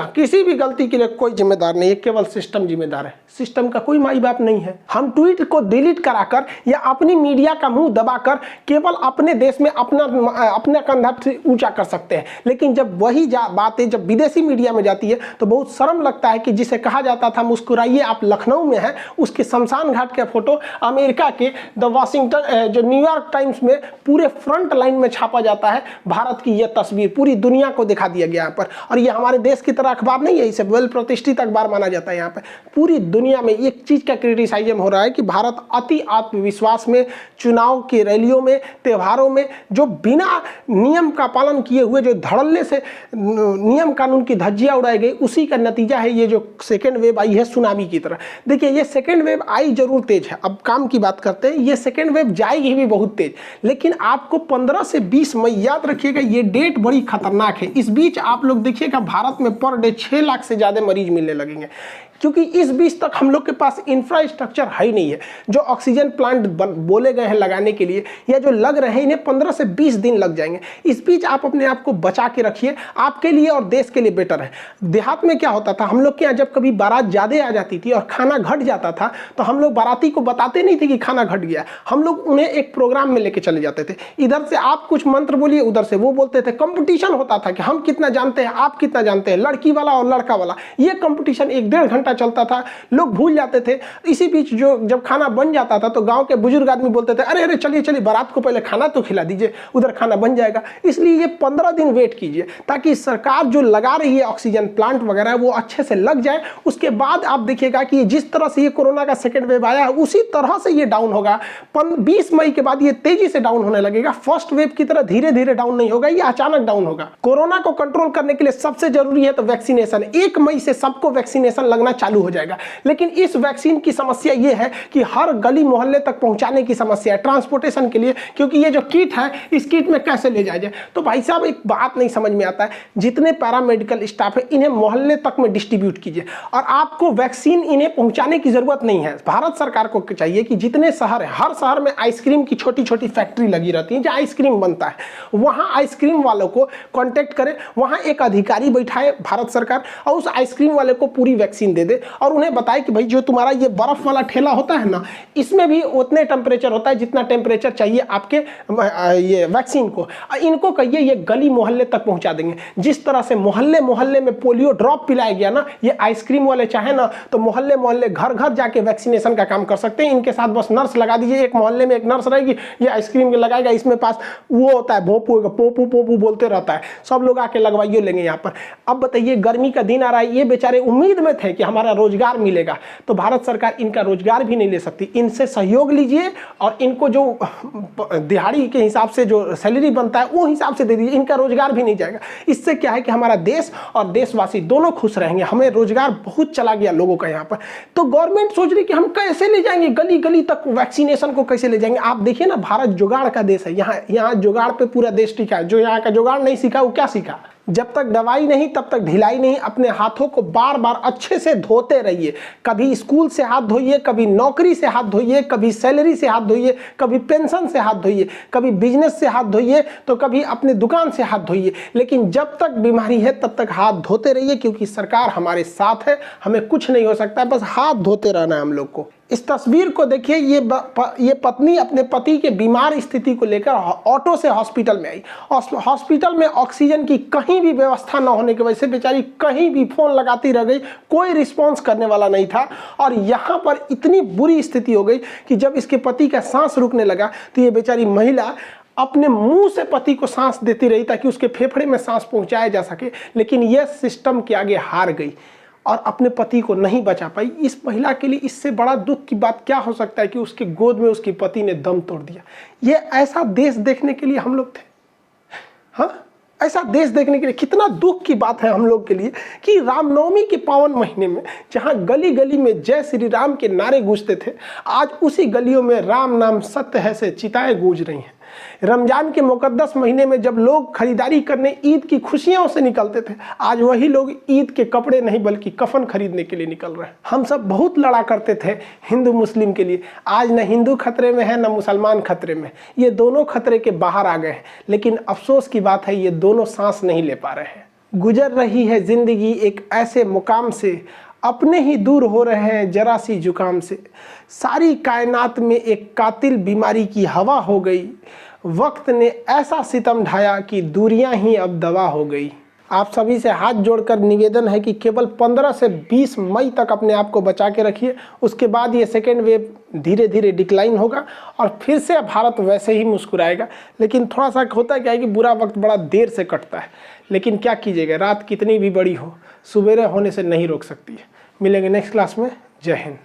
किसी भी गलती के लिए कोई जिम्मेदार नहीं है, केवल सिस्टम जिम्मेदार है। सिस्टम का कोई माई बाप नहीं है। हम ट्वीट को डिलीट कराकर या अपनी मीडिया का मुंह दबाकर केवल अपने देश में अपना कंधा ऊंचा कर सकते हैं, लेकिन जब वही बातें जब विदेशी मीडिया में जाती है तो बहुत शर्म लगता है कि जिसे कहा जाता था मुस्कुराइए आप लखनऊ में हैं, उसके शमशान घाट का फोटो अमेरिका के द वाशिंगटन जो न्यूयॉर्क टाइम्स में पूरे फ्रंट लाइन में छापा जाता है। भारत की यह तस्वीर पूरी दुनिया को दिखा दिया गया यहाँ पर, और ये हमारे देश की तरह अखबार नहीं है, इसे वेल प्रतिष्ठित अखबार माना जाता है। यहाँ पे पूरी दुनिया में एक चीज का क्रिटिसाइजम हो रहा है कि भारत अति आत्मविश्वास में चुनाव की रैलियों में त्योहारों में जो बिना नियम का पालन किए हुए जो धड़ल्ले से नियम कानून की धज्जियां उड़ाई गई, उसी का नतीजा है ये जो सेकेंड वेव आई है सुनामी की तरह। देखिए ये सेकेंड वेव आई जरूर तेज है, अब काम की बात करते हैं, ये सेकेंड वेव जाएगी भी बहुत तेज, लेकिन आपको 15 से 20 मई याद रखिएगा, ये डेट बड़ी खतरनाक है। इस बीच आप लोग देखिएगा भारत में पर डे 6 लाख से ज़्यादा मरीज मिलने लगेंगे, क्योंकि इस बीच तक हम लोग के पास इंफ्रास्ट्रक्चर है ही नहीं है। जो ऑक्सीजन प्लांट बोले गए हैं लगाने के लिए या जो लग रहे हैं, इन्हें 15 से 20 दिन लग जाएंगे। इस बीच आप अपने आप को बचा के रखिए, आपके लिए और देश के लिए बेटर है। देहात में क्या होता था, हम लोग के यहाँ जब कभी बारात ज़्यादा आ जाती थी और खाना घट जाता था तो हम लोग बाराती को बताते नहीं थे कि खाना घट गया, हम लोग उन्हें एक प्रोग्राम में लेके चले जाते थे। इधर से आप कुछ मंत्र बोलिए, उधर से वो बोलते थे, कंपटीशन होता था कि हम कितना जानते हैं, आप कितना जानते हैं, लड़की वाला और लड़का वाला। ये कंपटीशन 1-1.5 घंटा चलता था, लोग भूल जाते थे। इसी बीच जो जब खाना बन जाता था तो गांव के बुजुर्ग आदमी बोलते थे, अरे अरे चलिए चलिए बारात को पहले खाना तो खिला दीजिए, उधर खाना बन जाएगा। इसलिए ये 15 दिन वेट कीजिए ताकि सरकार जो लगा रही है ऑक्सीजन प्लांट वगैरह वो अच्छे से लग जाए। उसके बाद आप देखिएगा कि जिस तरह से ये कोरोना का सेकेंड वेव आया है उसी तरह से ये डाउन होगा। 20 मई के बाद ये तेजी से डाउन होने लगेगा। फर्स्ट वेव की तरह धीरे धीरे डाउन नहीं होगा, ये अचानक डाउन होगा। कोरोना को कंट्रोल करने के लिए सबसे जरूरी है तो वैक्सीनेशन। 1 मई से सबको वैक्सीनेशन लगना चालू हो जाएगा, लेकिन इस वैक्सीन की समस्या यह है कि हर गली मोहल्ले तक पहुंचाने की समस्या है, ट्रांसपोर्टेशन के लिए, क्योंकि ये जो किट है इस किट में कैसे ले जाया जाए। तो भाई साहब एक बात नहीं समझ में आता है, जितने पैरामेडिकल स्टाफ है इन्हें मोहल्ले तक में डिस्ट्रीब्यूट कीजिए, और आपको वैक्सीन इन्हें पहुंचाने की जरूरत नहीं है। भारत सरकार को चाहिए कि जितने शहर है, हर शहर में आइसक्रीम की छोटी छोटी फैक्ट्री लगी रहती है जहाँ आइसक्रीम बनता है, वहाँ आइसक्रीम वालों को कॉन्टेक्ट करें, वहाँ एक अधिकारी बैठाए भारत सरकार और उस आइसक्रीम वाले को पूरी वैक्सीन दे दे और उन्हें बताए कि भाई जो तुम्हारा ये बर्फ वाला ठेला होता है ना, इसमें भी उतने टेम्परेचर होता है जितना टेम्परेचर चाहिए आपके ये वैक्सीन को। इनको कहिए ये गली मोहल्ले तक पहुंचा देंगे। जिस तरह से मोहल्ले मोहल्ले में पोलियो ड्रॉप पिलाया गया ना, ये आइसक्रीम वाले चाहे ना तो मोहल्ले मोहल्ले घर घर जाके वैक्सीनेशन का काम कर सकते हैं। इनके साथ बस नर्स लगा दीजिए, एक मोहल्ले में एक नर्स रहेगी, ये आइसक्रीम लगाएगा, इसमें पास वो होता है भोंपू पोपू पोपू बोलते रहता है, सब लोग आके लगवाइए लेंगे यहाँ पर। अब बताइए गर्मी का दिन आ रहा है, ये बेचारे उम्मीद में थे कि हमारा रोजगार मिलेगा, तो भारत सरकार इनका रोजगार भी नहीं ले सकती। इनसे सहयोग लीजिए और इनको जो दिहाड़ी के हिसाब से जो सैलरी बनता है वो हिसाब से दे दीजिए, इनका रोजगार भी नहीं जाएगा। इससे क्या है कि हमारा देश और देशवासी दोनों खुश रहेंगे। हमें रोजगार बहुत चला गया लोगों का यहाँ पर, तो गवर्नमेंट सोच रही कि हम कैसे ले जाएंगे गली गली तक वैक्सीनेशन को, कैसे ले जाएंगे। आप देखिए ना, भारत जुगाड़ का देश है, यहाँ जुगाड़ पे पूरा देश टिका है। जो यहाँ का जुगाड़ नहीं सीखा वो क्या सीखा। जब तक दवाई नहीं तब तक ढिलाई नहीं। अपने हाथों को बार बार अच्छे से धोते रहिए। कभी स्कूल से हाथ धोइए, कभी नौकरी से हाथ धोइए, कभी सैलरी से हाथ धोइए, कभी पेंशन से हाथ धोइए, कभी बिजनेस से हाथ धोइए, तो कभी अपने दुकान से हाथ धोइए। लेकिन जब तक बीमारी है तब तक हाथ धोते रहिए, क्योंकि सरकार हमारे साथ है, हमें कुछ नहीं हो सकता है, बस हाथ धोते रहना है हम लोग को। इस तस्वीर को देखिए, ये पत्नी अपने पति के बीमार स्थिति को लेकर ऑटो से हॉस्पिटल में आई। हॉस्पिटल में ऑक्सीजन की कहीं भी व्यवस्था न होने की वजह से बेचारी कहीं भी फोन लगाती रह गई, कोई रिस्पांस करने वाला नहीं था। और यहाँ पर इतनी बुरी स्थिति हो गई कि जब इसके पति का सांस रुकने लगा तो ये बेचारी महिला अपने मुंह से पति को सांस देती रही ताकि उसके फेफड़े में सांस पहुंचाया जा सके, लेकिन यह सिस्टम के आगे हार गई और अपने पति को नहीं बचा पाई। इस महिला के लिए इससे बड़ा दुख की बात क्या हो सकता है कि उसके गोद में उसके पति ने दम तोड़ दिया। ये ऐसा देश देखने के लिए हम लोग थे, हाँ, ऐसा देश देखने के लिए। कितना दुख की बात है हम लोग के लिए कि रामनवमी के पावन महीने में जहां गली गली में जय श्री राम के नारे गूंजते थे, आज उसी गलियों में राम नाम सत्य है से चिताएं गूंज रही हैं। रमजान के मुकद्दस महीने में जब लोग खरीदारी करने ईद की खुशियों से निकलते थे, आज वही लोग ईद के कपड़े नहीं बल्कि कफन खरीदने के लिए निकल रहे हैं। हम सब बहुत लड़ा करते थे हिंदू मुस्लिम के लिए, आज न हिंदू खतरे में है न मुसलमान खतरे में, ये दोनों खतरे के बाहर आ गए हैं। लेकिन अफसोस की बात है ये दोनों सांस नहीं ले पा रहे हैं। गुजर रही है ज़िंदगी एक ऐसे मुकाम से, अपने ही दूर हो रहे हैं जरा सी जुकाम से। सारी कायनात में एक कातिल बीमारी की हवा हो गई, वक्त ने ऐसा सितम ढाया कि दूरियां ही अब दवा हो गई। आप सभी से हाथ जोड़कर निवेदन है कि केवल 15 से 20 मई तक अपने आप को बचा के रखिए। उसके बाद ये सेकेंड वेव धीरे धीरे डिक्लाइन होगा और फिर से भारत वैसे ही मुस्कुराएगा। लेकिन थोड़ा सा होता क्या है कि बुरा वक्त बड़ा देर से कटता है, लेकिन क्या कीजिएगा, रात कितनी भी बड़ी हो, सुबेरे होने से नहीं रोक सकती है। मिलेंगे नेक्स्ट क्लास में। जय हिंद।